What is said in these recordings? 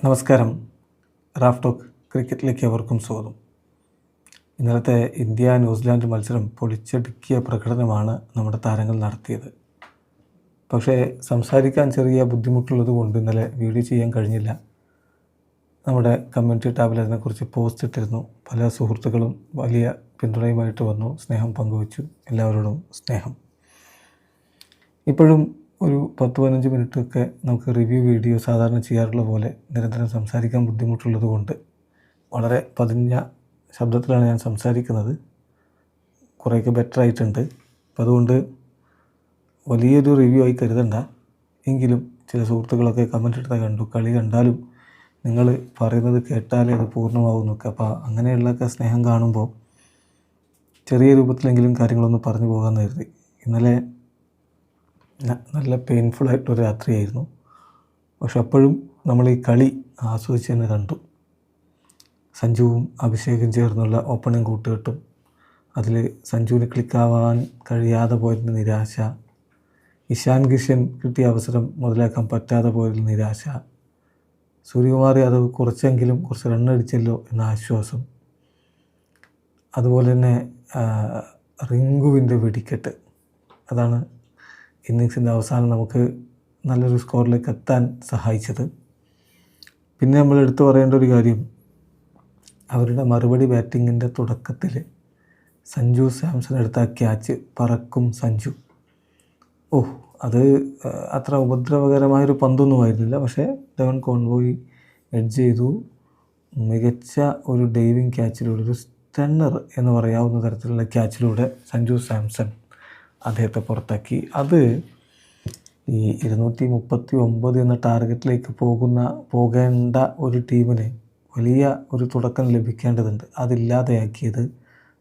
നമസ്കാരം. Raf talk ക്രിക്കറ്റിലേക്ക് അവർക്കും സ്വാഗതം. ഇന്നലത്തെ ഇന്ത്യ-ന്യൂസിലാൻഡ് മത്സരം പൊളിച്ചടുക്കിയ പ്രകടനമാണ് നമ്മുടെ താരങ്ങൾ നടത്തിയത്. പക്ഷേ സംസാരിക്കാൻ ചെറിയ ബുദ്ധിമുട്ടുള്ളത് കൊണ്ട് ഇന്നലെ വീഡിയോ ചെയ്യാൻ കഴിഞ്ഞില്ല. നമ്മുടെ കമ്മ്യൂണിറ്റി ടാബിൽ അതിനെക്കുറിച്ച് പോസ്റ്റ് ഇട്ടിരുന്നു. പല സുഹൃത്തുക്കളും വലിയ പിന്തുണയുമായിട്ട് വന്നു, സ്നേഹം പങ്കുവച്ചു. എല്ലാവരോടും സ്നേഹം. ഇപ്പോഴും ഒരു 10-15 മിനിറ്റൊക്കെ നമുക്ക് റിവ്യൂ വീഡിയോ സാധാരണ ചെയ്യാറുള്ള പോലെ നിരന്തരം സംസാരിക്കാൻ ബുദ്ധിമുട്ടുള്ളത് കൊണ്ട് വളരെ പതിഞ്ഞ ശബ്ദത്തിലാണ് ഞാൻ സംസാരിക്കുന്നത്. കുറേയൊക്കെ ബെറ്റർ ആയിട്ടുണ്ട്. അപ്പോൾ അതുകൊണ്ട് വലിയൊരു റിവ്യൂ ആയി കരുതണ്ട. എങ്കിലും ചില സുഹൃത്തുക്കളൊക്കെ കമൻ്റ് ഇട്ടത് കണ്ടു, കളി കണ്ടാലും നിങ്ങൾ പറയുന്നത് കേട്ടാലേ അത് പൂർണ്ണമാവും എന്നൊക്കെ. അപ്പോൾ അങ്ങനെയുള്ളൊക്കെ സ്നേഹം കാണുമ്പോൾ ചെറിയ രൂപത്തിലെങ്കിലും കാര്യങ്ങളൊന്ന് പറഞ്ഞു പോകാമെന്ന് കരുതി. ഇന്നലെ നല്ല പെയിൻഫുള്ളായിട്ടൊരു രാത്രിയായിരുന്നു. പക്ഷെ അപ്പോഴും നമ്മൾ ഈ കളി ആസ്വദിച്ച് തന്നെ കണ്ടു. സഞ്ജുവും അഭിഷേകും ചേർന്നുള്ള ഓപ്പണിംഗ് കൂട്ടുകെട്ടും, അതിൽ സഞ്ജുവിന് ക്ലിക്കാവാൻ കഴിയാതെ പോയതിന് നിരാശ, ഇഷാൻ കിഷൻ കിട്ടിയ അവസരം മുതലാക്കാൻ പറ്റാതെ പോയതിൽ നിരാശ, സൂര്യകുമാർ യാദവ് കുറച്ച് റണ്ണടിച്ചല്ലോ എന്ന ആശ്വാസം, അതുപോലെ തന്നെ റിങ്കുവിൻ്റെ വെടിക്കെട്ട്, അതാണ് ഇന്നിങ്സിൻ്റെ അവസാനം നമുക്ക് നല്ലൊരു സ്കോറിലേക്ക് എത്താൻ സഹായിച്ചത്. പിന്നെ നമ്മൾ എടുത്തു പറയേണ്ട ഒരു കാര്യം, അവരുടെ മറുപടി ബാറ്റിങ്ങിൻ്റെ തുടക്കത്തിൽ സഞ്ജു സാംസൺ എടുത്ത ക്യാച്ച്, പറക്കും സഞ്ജു, അത് അത്ര ഉപദ്രവകരമായൊരു പന്തൊന്നുമായിരുന്നില്ല. പക്ഷേ ഡെവൻ കോൺവോയ് എഡ്ജ് ചെയ്തു. മികച്ച ഒരു ഡൈവിങ് ക്യാച്ചിലൂടെ, ഒരു സ്റ്റണ്ണർ എന്ന് പറയാവുന്ന തരത്തിലുള്ള ക്യാച്ചിലൂടെ സഞ്ജു സാംസൺ അദ്ദേഹത്തെ പുറത്താക്കി. അത് ഈ 239 എന്ന ടാർഗറ്റിലേക്ക് പോകേണ്ട ഒരു ടീമിന് വലിയ ഒരു തുടക്കം ലഭിക്കേണ്ടതുണ്ട്. അതില്ലാതെയാക്കിയത്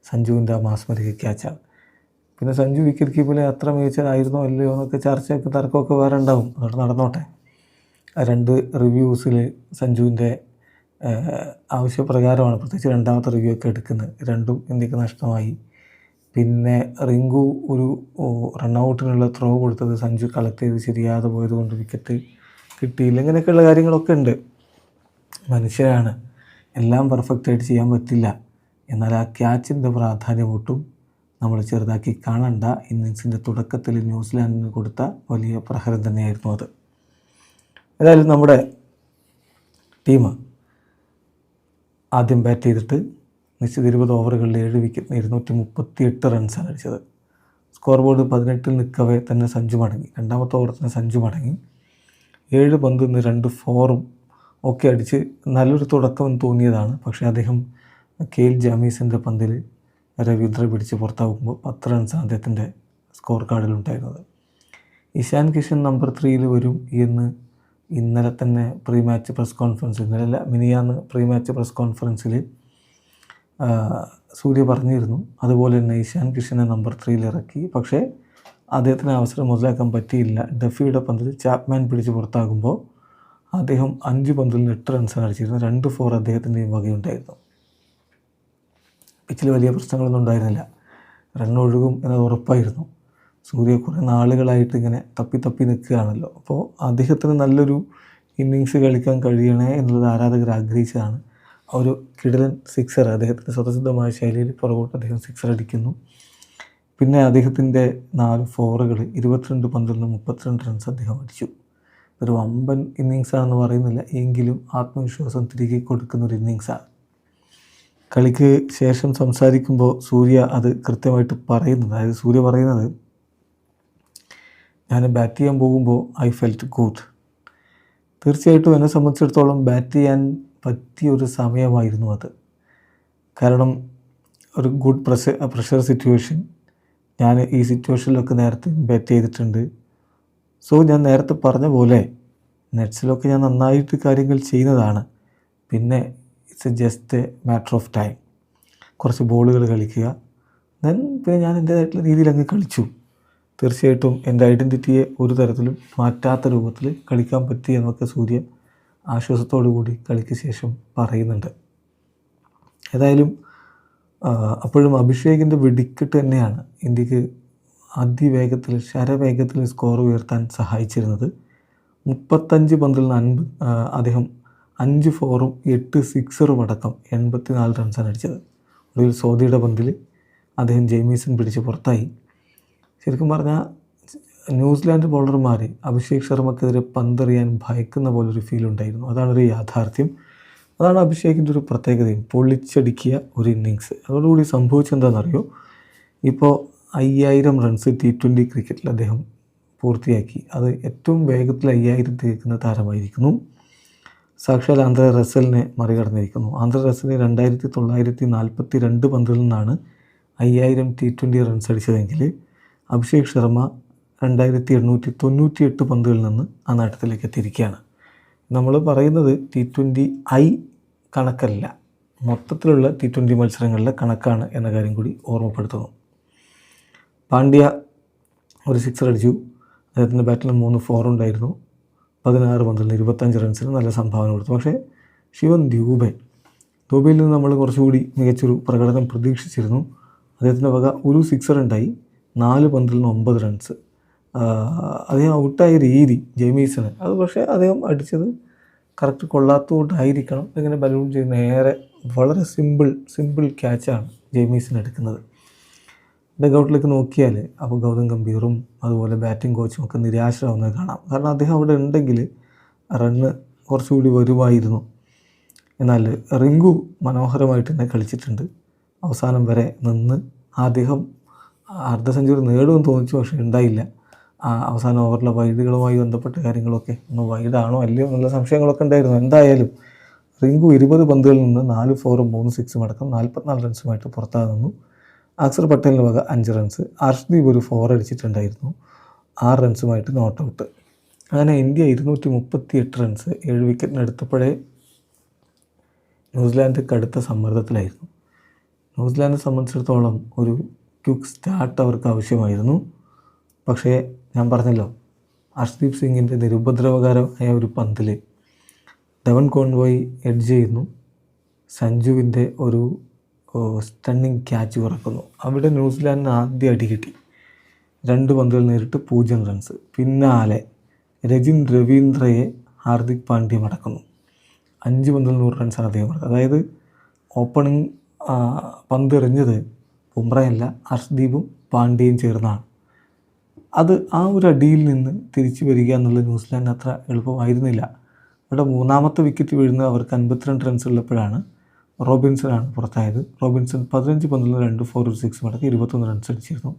സഞ്ജുവിൻ്റെ ആ മാസ്മരിക ക്യാച്ചാണ്. പിന്നെ സഞ്ജു വിക്കറ്റ് കീപ്പിൽ അത്ര മികച്ചതായിരുന്നോ അല്ലയോ എന്നൊക്കെ ചർച്ചയൊക്കെ തർക്കമൊക്കെ വേറെ ഉണ്ടാവും. അതോടെ നടന്നോട്ടെ. 2 റിവ്യൂസിൽ സഞ്ജുവിൻ്റെ ആവശ്യപ്രകാരമാണ് പ്രത്യേകിച്ച് രണ്ടാമത്തെ റിവ്യൂ ഒക്കെ എടുക്കുന്നത്. രണ്ടും ഇന്ത്യക്ക് നഷ്ടമായി. പിന്നെ റിങ്കു ഒരു റണ്ണൗട്ടിനുള്ള ത്രോ കൊടുത്തത് സഞ്ജു കളക്ട് ചെയ്ത് ശരിയാതെ പോയതുകൊണ്ട് വിക്കറ്റ് കിട്ടിയില്ല. ഇങ്ങനെയൊക്കെയുള്ള കാര്യങ്ങളൊക്കെ ഉണ്ട്. മനുഷ്യരാണ്, എല്ലാം പെർഫെക്റ്റായിട്ട് ചെയ്യാൻ പറ്റില്ല. എന്നാൽ ആ ക്യാച്ചിൻ്റെ പ്രാധാന്യം ഒട്ടും നമ്മൾ ചെറുതാക്കി കാണണ്ട. ഇന്നിങ്സിൻ്റെ തുടക്കത്തിൽ ന്യൂസിലാൻഡിന് കൊടുത്ത വലിയ പ്രഹരം തന്നെയായിരുന്നു അത്. ഏതായാലും നമ്മുടെ ടീം ആദ്യം ബാറ്റ് ചെയ്തിട്ട് നിശ്ചിത 20 ഓവറുകളിൽ 7 വിക്കറ്റിന് 238 റൺസാണ് അടിച്ചത്. സ്കോർ ബോർഡ് 18 നിൽക്കവേ തന്നെ സഞ്ജു മടങ്ങി. രണ്ടാമത്തെ ഓവർ തന്നെ സഞ്ജു മടങ്ങി. 7 പന്തിൽ നിന്ന് 2 ഫോറും ഒക്കെ അടിച്ച് നല്ലൊരു തുടക്കം തോന്നിയതാണ്. പക്ഷേ അദ്ദേഹം കെയിൽ ജാമീസിൻ്റെ പന്തിൽ രവീന്ദ്ര പിടിച്ച് പുറത്താകുമ്പോൾ 10 റൺസാണ് അദ്ദേഹത്തിൻ്റെ സ്കോർ കാർഡിലുണ്ടായിരുന്നത്. ഇഷാൻ കിഷൻ നമ്പർ 3 വരും എന്ന് ഇന്നലെ തന്നെ പ്രീ മാച്ച് പ്രസ് കോൺഫറൻസിൽ, മിനിയാന്ന് പ്രീ മാച്ച് പ്രസ് കോൺഫറൻസിൽ സൂര്യ പറഞ്ഞിരുന്നു. അതുപോലെ തന്നെ ഇഷാൻ കിഷനെ നമ്പർ 3 ഇറക്കി. പക്ഷേ അദ്ദേഹത്തിന് അവസരം മുതലാക്കാൻ പറ്റിയില്ല. ഡഫിയുടെ പന്തിൽ ചാപ്മാൻ പിടിച്ച് പുറത്താകുമ്പോൾ അദ്ദേഹം 5 പന്തിൽ 8 റൺസാണ് അടിച്ചിരുന്നത്. 2 ഫോർ അദ്ദേഹത്തിൻ്റെയും വകയുണ്ടായിരുന്നു. പിച്ചിൽ വലിയ പ്രശ്നങ്ങളൊന്നും ഉണ്ടായിരുന്നില്ല. റണ്ണൊഴുകും എന്നത് ഉറപ്പായിരുന്നു. സൂര്യ കുറേ നാളുകളായിട്ട് ഇങ്ങനെ തപ്പി നിൽക്കുകയാണല്ലോ. അപ്പോൾ അദ്ദേഹത്തിന് നല്ലൊരു ഇന്നിങ്സ് കളിക്കാൻ കഴിയണേ എന്നുള്ളത് ആരാധകർ ആഗ്രഹിച്ചതാണ്. ഒരു കിടിലൻ സിക്സർ, അദ്ദേഹത്തിൻ്റെ സ്വതസിദ്ധമായ ശൈലിയിൽ പുറകോട്ട് അദ്ദേഹം സിക്സർ അടിക്കുന്നു. പിന്നെ അദ്ദേഹത്തിൻ്റെ 4 ഫോറുകൾ, 22 പന്തിൽ നിന്ന് 32 റൺസ് അദ്ദേഹം അടിച്ചു. ഒരു വമ്പൻ ഇന്നിങ്സാണെന്ന് പറയുന്നില്ല, എങ്കിലും ആത്മവിശ്വാസം തിരികെ കൊടുക്കുന്ന ഒരു ഇന്നിങ്സാണ്. കളിക്ക് ശേഷം സംസാരിക്കുമ്പോൾ സൂര്യ അത് കൃത്യമായിട്ട് പറയുന്നത്, അതായത് സൂര്യ പറയുന്നത്, ഞാൻ ബാറ്റ് ചെയ്യാൻ പോകുമ്പോൾ ഐ ഫെൽറ്റ് ഗുഡ്. തീർച്ചയായിട്ടും എന്നെ സംബന്ധിച്ചിടത്തോളം ബാറ്റ് ചെയ്യാൻ പറ്റിയൊരു സമയമായിരുന്നു അത്. കാരണം ഒരു ഗുഡ് പ്രഷർ സിറ്റുവേഷൻ, ഞാൻ ഈ സിറ്റുവേഷനിലൊക്കെ നേരത്തെ ബാറ്റ് ചെയ്തിട്ടുണ്ട്. സോ ഞാൻ നേരത്തെ പറഞ്ഞ പോലെ നെറ്റ്സിലൊക്കെ ഞാൻ നന്നായിട്ട് കാര്യങ്ങൾ ചെയ്യുന്നതാണ്. പിന്നെ it's just A matter of time. കുറച്ച് ബോളുകൾ കളിക്കുക, പിന്നെ ഞാൻ എൻ്റേതായിട്ടുള്ള രീതിയിൽ അങ്ങ് കളിച്ചു. തീർച്ചയായിട്ടും എൻ്റെ ഐഡൻറ്റിറ്റിയെ ഒരു തരത്തിലും മാറ്റാത്ത രൂപത്തിൽ കളിക്കാൻ പറ്റി എന്നൊക്കെ സൂര്യ ആശ്വാസത്തോടു കൂടി കളിക്ക് ശേഷം പറയുന്നുണ്ട്. ഏതായാലും അപ്പോഴും അഭിഷേകിൻ്റെ വെടിക്കെട്ട് തന്നെയാണ് ഇന്ത്യക്ക് അതിവേഗത്തിൽ, ശരവേഗത്തിൽ സ്കോർ ഉയർത്താൻ സഹായിച്ചിരുന്നത്. 35 പന്തിൽ നിന്ന് അദ്ദേഹം 5 ഫോറും 8 സിക്സറും അടക്കം 84 റൺസാണ് അടിച്ചത്. ഒടുവിൽ സോദിയുടെ പന്തിൽ അദ്ദേഹം ജെയ്മീസൺ പിടിച്ച് പുറത്തായി. ശരിക്കും പറഞ്ഞാൽ ന്യൂസിലാൻഡ് ബൗളർമാർ അഭിഷേക് ശർമ്മക്കെതിരെ പന്തെറിയാൻ ഭയക്കുന്ന പോലൊരു ഫീൽ ഉണ്ടായിരുന്നു. അതാണൊരു യാഥാർത്ഥ്യം. അതാണ് അഭിഷേകിൻ്റെ ഒരു പ്രത്യേകതയും, പൊളിച്ചടുക്കിയ ഒരു ഇന്നിങ്സ്. അതോടുകൂടി സംഭവിച്ചെന്താണെന്നറിയോ, ഇപ്പോൾ 5000 റൺസ് T20 ക്രിക്കറ്റിൽ അദ്ദേഹം പൂർത്തിയാക്കി. അത് ഏറ്റവും വേഗത്തിൽ 5000 തികക്കുന്ന താരമായിരിക്കുന്നു. സാക്ഷാൽ ആന്ധ്ര റസലിനെ മറികടന്നിരിക്കുന്നു. ആന്ധ്ര റസലിന് 2942 പന്തിൽ നിന്നാണ് 5000 T20 റൺസ് അടിച്ചതെങ്കിൽ അഭിഷേക് ശർമ്മ 2898 പന്തുകളിൽ നിന്ന് ആ നേട്ടത്തിലേക്ക് എത്തിയിരിക്കുകയാണ്. നമ്മൾ പറയുന്നത് T20I കണക്കല്ല, മൊത്തത്തിലുള്ള T20 മത്സരങ്ങളിലെ കണക്കാണ് എന്ന കാര്യം കൂടി ഓർമ്മപ്പെടുത്തുന്നു. പാണ്ഡ്യ ഒരു സിക്സർ അടിച്ചു. അദ്ദേഹത്തിൻ്റെ ബാറ്റിൽ 3 ഫോർ ഉണ്ടായിരുന്നു. 16 പന്തിൽ 25 റൺസിന് നല്ല സംഭാവന കൊടുത്തു. പക്ഷേ ശിവൻ ദൂബയിൽ നിന്ന് നമ്മൾ കുറച്ചുകൂടി മികച്ചൊരു പ്രകടനം പ്രതീക്ഷിച്ചിരുന്നു. അദ്ദേഹത്തിൻ്റെ വക ഒരു സിക്സർ ഉണ്ടായി. 4 പന്തിൽ നിന്ന് 9 റൺസ്. അദ്ദേഹം ഔട്ടായ രീതി ജെയ്മീസണ്, അത് പക്ഷേ അദ്ദേഹം അടിച്ചത് കറക്റ്റ് കൊള്ളാത്തതുകൊണ്ടായിരിക്കണം. ഇങ്ങനെ ബലൂൺ ചെയ്ത് നേരെ വളരെ സിമ്പിൾ ക്യാച്ചാണ് ജെയ്മീസൺ എടുക്കുന്നത്. ഡഗൗട്ടിലേക്ക് നോക്കിയാൽ അപ്പോൾ ഗൗതം ഗംഭീറും അതുപോലെ ബാറ്റിംഗ് കോച്ചും ഒക്കെ നിരാശരാകുന്നത് കാണാം. കാരണം അദ്ദേഹം അവിടെ ഉണ്ടെങ്കിൽ റണ്ണ് കുറച്ചുകൂടി വരുമായിരുന്നു. എന്നാൽ റിങ്കു മനോഹരമായിട്ട് തന്നെ കളിച്ചിട്ടുണ്ട്. അവസാനം വരെ നിന്ന് അദ്ദേഹം അർദ്ധ സെഞ്ചുറി നേടുമെന്ന് തോന്നിച്ചു, പക്ഷേ ഉണ്ടായില്ല. അവസാന ഓവറിലെ വൈഡുകളുമായി ബന്ധപ്പെട്ട കാര്യങ്ങളൊക്കെ ഒന്ന് വൈഡാണോ അല്ലയോ എന്നുള്ള സംശയങ്ങളൊക്കെ ഉണ്ടായിരുന്നു. എന്തായാലും റിങ്കു 20 പന്തുകളിൽ നിന്ന് 4 ഫോറും 3 സിക്സും അടക്കം 44 റൺസുമായിട്ട് പുറത്താ നിന്നു. അക്സർ പട്ടേലിന് വക 5 റൺസ്. അർഷ്ദീപ് ഒരു 4 അടിച്ചിട്ടുണ്ടായിരുന്നു, 6 റൺസുമായിട്ട് നോട്ട് ഔട്ട്. അങ്ങനെ ഇന്ത്യ 238 റൺസ് 7 വിക്കറ്റിന് എടുത്തപ്പോഴേ ന്യൂസിലാൻഡ് കടുത്ത സമ്മർദ്ദത്തിലായിരുന്നു. ന്യൂസിലാൻഡിനെ സംബന്ധിച്ചിടത്തോളം ഒരു ക്വിക്ക് സ്റ്റാർട്ട് അവർക്ക് ആവശ്യമായിരുന്നു. പക്ഷേ ഞാൻ പറഞ്ഞല്ലോ, അർഷ്ദീപ് സിംഗിൻ്റെ നിരുപദ്രവകരമായ ഒരു പന്തിൽ ധവൻ കോൺവോയ് എഡ്ജ് ചെയ്യുന്നു. സഞ്ജുവിൻ്റെ ഒരു സ്റ്റണ്ണിങ് ക്യാച്ച് പറക്കുന്നു. അവിടെ ന്യൂസിലാൻഡിന് ആദ്യം അടി കിട്ടി. 2 പന്തുകൾ നേരിട്ട് 0 റൺസ്. പിന്നാലെ രജിൻ രവീന്ദ്രയെ ഹാർദിക് പാണ്ഡ്യ മടക്കുന്നു. 5 പന്തിൽ 100 റൺസാണ് അദ്ദേഹം മടക്കുന്നത്. അതായത് ഓപ്പണിംഗ് പന്ത് എറിഞ്ഞത് ബുംറയല്ല, അർഷ്ദീപും പാണ്ഡ്യയും ചേർന്നാണ്. അത് ആ ഒരു അടിയിൽ നിന്ന് തിരിച്ചു വരിക എന്നുള്ളത് ന്യൂസിലാൻഡ് അത്ര എളുപ്പമായിരുന്നില്ല. അവിടെ 3ാമത്തെ വിക്കറ്റ് വീഴുന്നത് അവർക്ക് 52 റൺസ് ഉള്ളപ്പോഴാണ്. റോബിൻസനാണ് പുറത്തായത്. റോബിൻസൺ 15 പന്തിൽ 2 ഫോർ 6 മടക്കി 21 റൺസ് അടിച്ചിരുന്നു.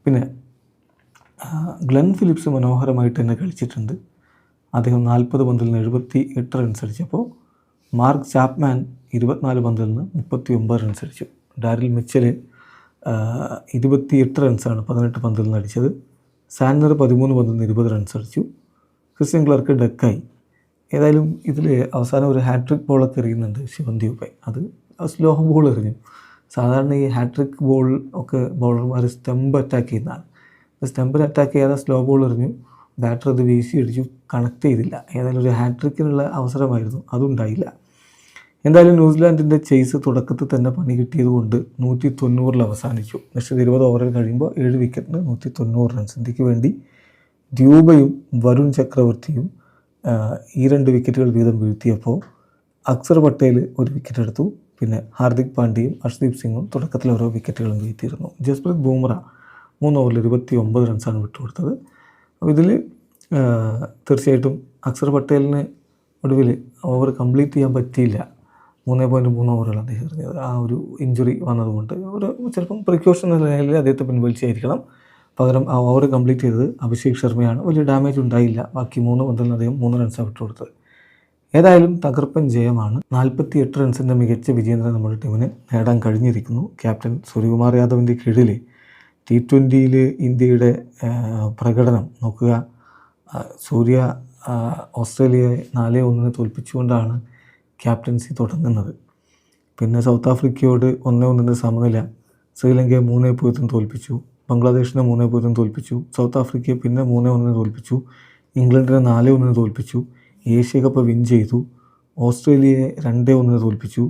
പിന്നെ ഗ്ലെൻ ഫിലിപ്സ് മനോഹരമായിട്ട് തന്നെ കളിച്ചിട്ടുണ്ട്. അദ്ദേഹം 40 പന്തിൽ നിന്ന് 78 റൺസ് അടിച്ചപ്പോൾ മാർക്ക് ചാപ്മാൻ 24 പന്തിൽ നിന്ന് 39 റൺസ് അടിച്ചു. ഡാരിൽ മിച്ചൽ 28 റൺസാണ് 18 പന്തിൽ നിന്ന് അടിച്ചത്. സാൻഡർ 13 പന്തിൽ നിന്ന് 20 റൺസ് അടിച്ചു. ക്രിസ്ത്യൻ ക്ലർക്ക് ഡക്കായി. ഏതായാലും ഇതിൽ അവസാനം ഒരു ഹാട്രിക് ബോളൊക്കെ എറിയുന്നുണ്ട് ശിവൻ ദ്യൂബെ. അത് സ്ലോ ബോൾ എറിഞ്ഞു. സാധാരണ ഈ ഹാട്രിക് ബോൾ ഒക്കെ ബൗളർമാർ സ്റ്റംപ് അറ്റാക്ക് ചെയ്യുന്നതാണ്. സ്റ്റംപിൽ അറ്റാക്ക് ചെയ്യാതെ സ്ലോ ബോൾ എറിഞ്ഞു. ബാറ്റർ അത് വീശി അടിച്ചു, കണക്ട് ചെയ്തില്ല. ഏതായാലും ഒരു ഹാട്രിക്കിനുള്ള അവസരമായിരുന്നു, അതുണ്ടായില്ല. എന്തായാലും ന്യൂസിലാൻഡിൻ്റെ ചേസ് തുടക്കത്തിൽ തന്നെ പണി കിട്ടിയതുകൊണ്ട് 190 അവസാനിച്ചു. നിശ്ചിത 20 ഓവറിൽ കഴിയുമ്പോൾ 7 വിക്കറ്റിന് 190 റൺസ്. ഇന്ത്യക്ക് വേണ്ടി ദ്യൂബയും വരുൺ ചക്രവർത്തിയും ഈ 2 വിക്കറ്റുകൾ വീതം വീഴ്ത്തിയപ്പോൾ അക്സർ പട്ടേൽ 1 വിക്കറ്റ് എടുത്തു. പിന്നെ ഹാർദിക് പാണ്ഡ്യയും അർഷ്ദീപ് സിംഗും തുടക്കത്തിൽ ഓരോ വിക്കറ്റുകളും വീഴ്ത്തിയിരുന്നു. ജസ്പ്രീത് ബുംറ 3 ഓവറിൽ 29 റൺസാണ് വിട്ടുകൊടുത്തത്. അപ്പോൾ ഇതിൽ തീർച്ചയായിട്ടും അക്സർ പട്ടേലിന് ഒടുവിൽ ഓവർ കംപ്ലീറ്റ് ചെയ്യാൻ പറ്റിയില്ല. 3.3 ഓവറുകൾ അദ്ദേഹം എറിഞ്ഞത്. ആ ഒരു ഇഞ്ചുറി വന്നതുകൊണ്ട് ഒരു ചിലപ്പം പ്രിക്കോഷൻ എന്ന നിലയിൽ അദ്ദേഹത്തെ പിൻവലിച്ചായിരിക്കണം. പകരം ആ ഓവർ കംപ്ലീറ്റ് ചെയ്തത് അഭിഷേക് ശർമ്മയാണ്. വലിയ ഡാമേജ് ഉണ്ടായില്ല. ബാക്കി 3 പന്തിൽ നിന്ന് അദ്ദേഹം 3 റൺസാണ് വിട്ടുകൊടുത്തത്. ഏതായാലും തകർപ്പൻ ജയമാണ്. 48 റൺസിൻ്റെ മികച്ച വിജയം നമ്മുടെ ടീമിന് നേടാൻ കഴിഞ്ഞിരിക്കുന്നു. ക്യാപ്റ്റൻ സൂര്യകുമാർ യാദവിൻ്റെ കീഴിൽ T20യിൽ ഇന്ത്യയുടെ പ്രകടനം നോക്കുക. സൂര്യ ഓസ്ട്രേലിയയെ 4-1 തോൽപ്പിച്ചുകൊണ്ടാണ് ക്യാപ്റ്റൻസി തുടങ്ങുന്നത്. പിന്നെ സൗത്ത് ആഫ്രിക്കയോട് 1-1 സമനില. ശ്രീലങ്കയെ 3-0 തോൽപ്പിച്ചു. ബംഗ്ലാദേശിനെ 3-0 തോൽപ്പിച്ചു. സൗത്ത് ആഫ്രിക്കയെ പിന്നെ 3-1 തോൽപ്പിച്ചു. ഇംഗ്ലണ്ടിനെ 4-1 തോൽപ്പിച്ചു. ഏഷ്യ കപ്പ് വിൻ ചെയ്തു. ഓസ്ട്രേലിയയെ 2-1 തോൽപ്പിച്ചു.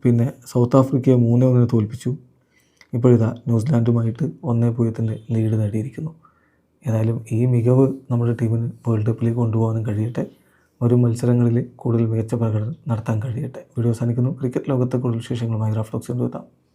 പിന്നെ സൗത്ത് ആഫ്രിക്കയെ 3-1 തോൽപ്പിച്ചു. ഇപ്പോഴിതാ ന്യൂസിലാൻഡുമായിട്ട് 1-0 ലീഡ് നേടിയിരിക്കുന്നു. ഏതായാലും ഈ മികവ് നമ്മുടെ ടീമിന് വേൾഡ് കപ്പിലേക്ക് കൊണ്ടുപോകാനും കഴിയട്ടെ. വരും മത്സരങ്ങളിൽ കൂടുതൽ മികച്ച പ്രകടനം നടത്താൻ കഴിയട്ടെ. വീഡിയോ അവസാനിക്കുന്നു. ക്രിക്കറ്റ് ലോകത്തെ കൂടുതൽ വിശേഷങ്ങളുമായി റാഫ് ടോക്സ് കൊണ്ടുവെത്താം.